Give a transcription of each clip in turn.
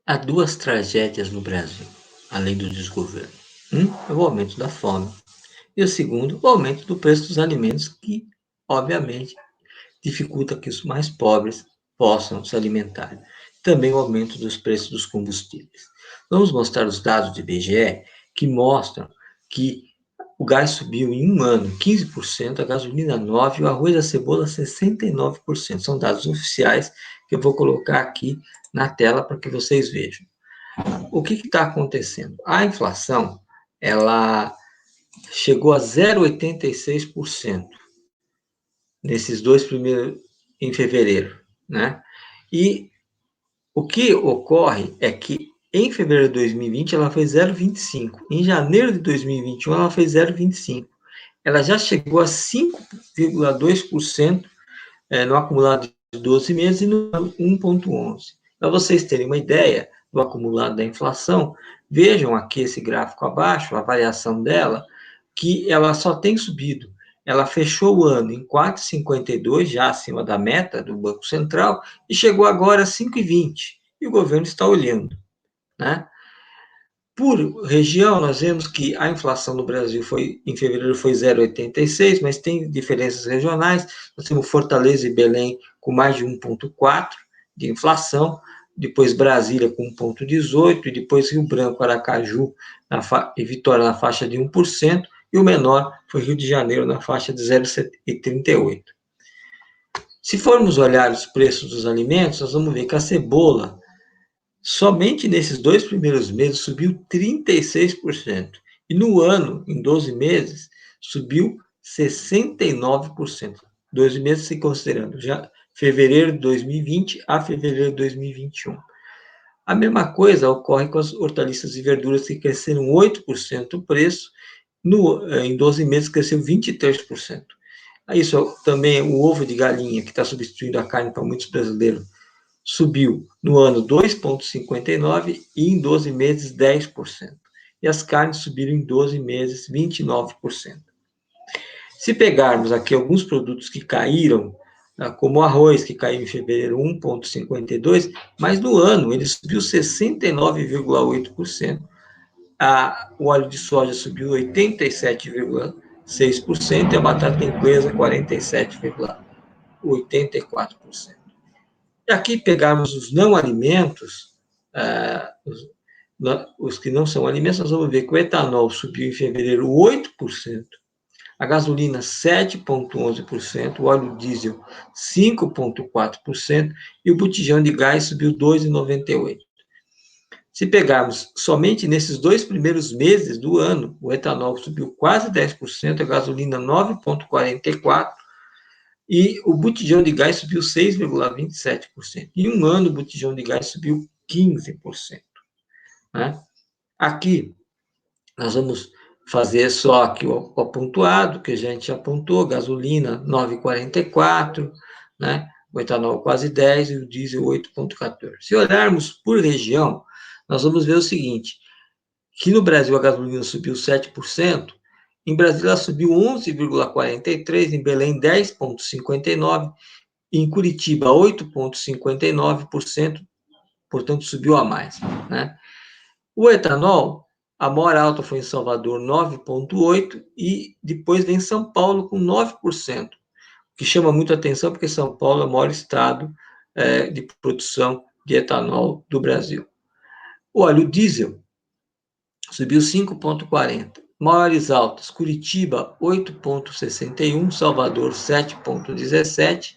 Há duas tragédias no Brasil, além do desgoverno. Um é o aumento da fome e o segundo, o aumento do preço dos alimentos, que, obviamente, dificulta que os mais pobres possam se alimentar. Também o aumento dos preços dos combustíveis. Vamos mostrar os dados do IBGE que mostram que o gás subiu em um ano 15%, a gasolina 9%, o arroz e a cebola 69%. São dados oficiais que eu vou colocar aqui na tela para que vocês vejam. O que está acontecendo? A inflação, ela chegou a 0,86% nesses dois primeiros, em fevereiro, né? E o que ocorre é que em fevereiro de 2020 ela foi 0,25, em janeiro de 2021 ela foi 0,25, ela já chegou a 5,2% no acumulado de 12 meses e no 1,11. Para vocês terem uma ideia do acumulado da inflação, vejam aqui esse gráfico abaixo, a variação dela, que ela só tem subido. Ela fechou o ano em 4,52, já acima da meta do Banco Central, e chegou agora a 5,20. E o governo está olhando, né? Por região, nós vemos que a inflação no Brasil em fevereiro foi 0,86, mas tem diferenças regionais. Nós temos Fortaleza e Belém com mais de 1,4 de inflação, depois Brasília com 1,18, e depois Rio Branco, Aracaju e Vitória na faixa de 1%, e o menor foi Rio de Janeiro na faixa de 0,38. Se formos olhar os preços dos alimentos, nós vamos ver que a cebola, somente nesses dois primeiros meses, subiu 36%. E no ano, em 12 meses, subiu 69%. 12 meses se considerando já fevereiro de 2020 a fevereiro de 2021. A mesma coisa ocorre com as hortaliças e verduras, que cresceram 8% o preço, em 12 meses cresceu 23%. Isso também, o ovo de galinha, que está substituindo a carne para muitos brasileiros, subiu no ano 2,59% e em 12 meses 10%. E as carnes subiram em 12 meses 29%. Se pegarmos aqui alguns produtos que caíram, como o arroz, que caiu em fevereiro 1,52%, mas no ano ele subiu 69,8%. O óleo de soja subiu 87,6% e a batata inglesa 47,84%. E aqui pegarmos os não alimentos, os que não são alimentos, nós vamos ver que o etanol subiu em fevereiro 8%, a gasolina 7,11%, o óleo diesel 5,4% e o botijão de gás subiu 2,98%. Se pegarmos somente nesses dois primeiros meses do ano, o etanol subiu quase 10%, a gasolina 9,44%, e o botijão de gás subiu 6,27%. Em um ano, o botijão de gás subiu 15%. Né? Aqui, nós vamos fazer só aqui o pontuado, que a gente apontou: gasolina 9,44, né? O etanol quase 10 e o diesel 8,14. Se olharmos por região, nós vamos ver o seguinte, que no Brasil a gasolina subiu 7%, em Brasília subiu 11,43%, em Belém 10,59%, em Curitiba 8,59%, portanto subiu a mais, né? O etanol, a maior alta foi em Salvador, 9,8%, e depois vem São Paulo com 9%, que chama muito atenção porque São Paulo é o maior estado de produção de etanol do Brasil. O óleo diesel subiu 5,40%. Maiores altas: Curitiba 8,61%, Salvador 7,17%,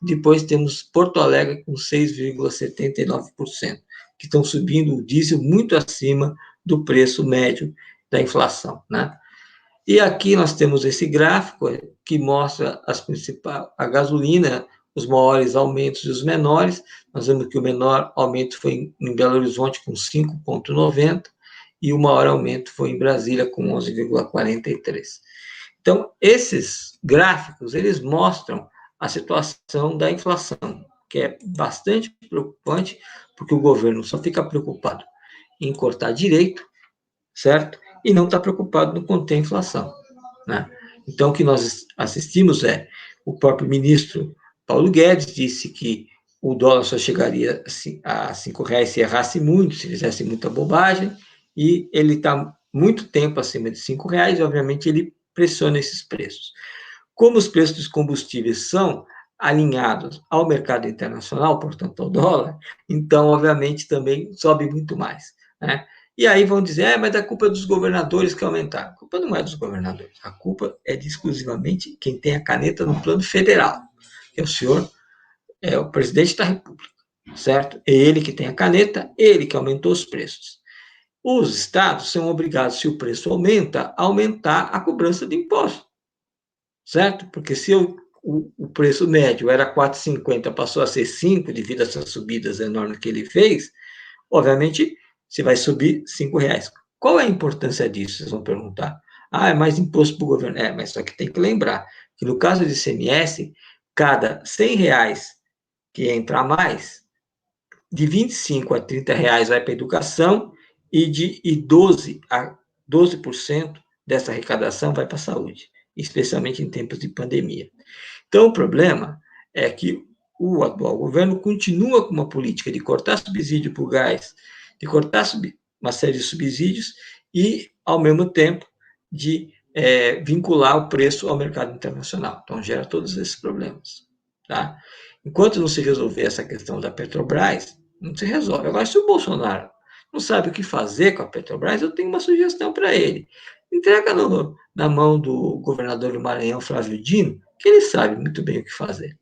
depois temos Porto Alegre com 6,79%, que estão subindo o diesel muito acima do preço médio da inflação, né? E aqui nós temos esse gráfico que mostra a gasolina, os maiores aumentos e os menores. Nós vemos que o menor aumento foi em Belo Horizonte com 5,90%, e o maior aumento foi em Brasília com 11,43%. Então, esses gráficos, eles mostram a situação da inflação, que é bastante preocupante, porque o governo só fica preocupado em cortar direito, certo? E não está preocupado em conter a inflação, né? Então, o que nós assistimos o próprio ministro Paulo Guedes disse que o dólar só chegaria a R$ 5 se errasse muito, se fizesse muita bobagem, e ele está muito tempo acima de R$ 5, e obviamente ele pressiona esses preços. Como os preços dos combustíveis são alinhados ao mercado internacional, portanto ao dólar, então, obviamente, também sobe muito mais, né? E aí vão dizer, mas a culpa é dos governadores que aumentaram. A culpa não é dos governadores, a culpa é de exclusivamente quem tem a caneta no plano federal, que é o senhor, é o presidente da República, certo? É ele que tem a caneta, ele que aumentou os preços. Os estados são obrigados, se o preço aumenta, a aumentar a cobrança de imposto, certo? Porque se o preço médio era 4,50, passou a ser 5 devido a essas subidas enormes que ele fez, obviamente você vai subir R$ 5. Qual é a importância disso? Vocês vão perguntar. Ah, é mais imposto para o governo. É, mas só que tem que lembrar que no caso do ICMS, cada R$ 100 que entra a mais, de 25 a R$ 30 vai para a educação e 12% dessa arrecadação vai para a saúde, especialmente em tempos de pandemia. Então, o problema é que o atual governo continua com uma política de cortar subsídio para o gás, de cortar uma série de subsídios e, ao mesmo tempo, de vincular o preço ao mercado internacional. Então, gera todos esses problemas. Tá? Enquanto não se resolver essa questão da Petrobras, não se resolve. Agora, se o Bolsonaro não sabe o que fazer com a Petrobras, eu tenho uma sugestão para ele. Entrega na mão do governador do Maranhão, Flávio Dino, que ele sabe muito bem o que fazer.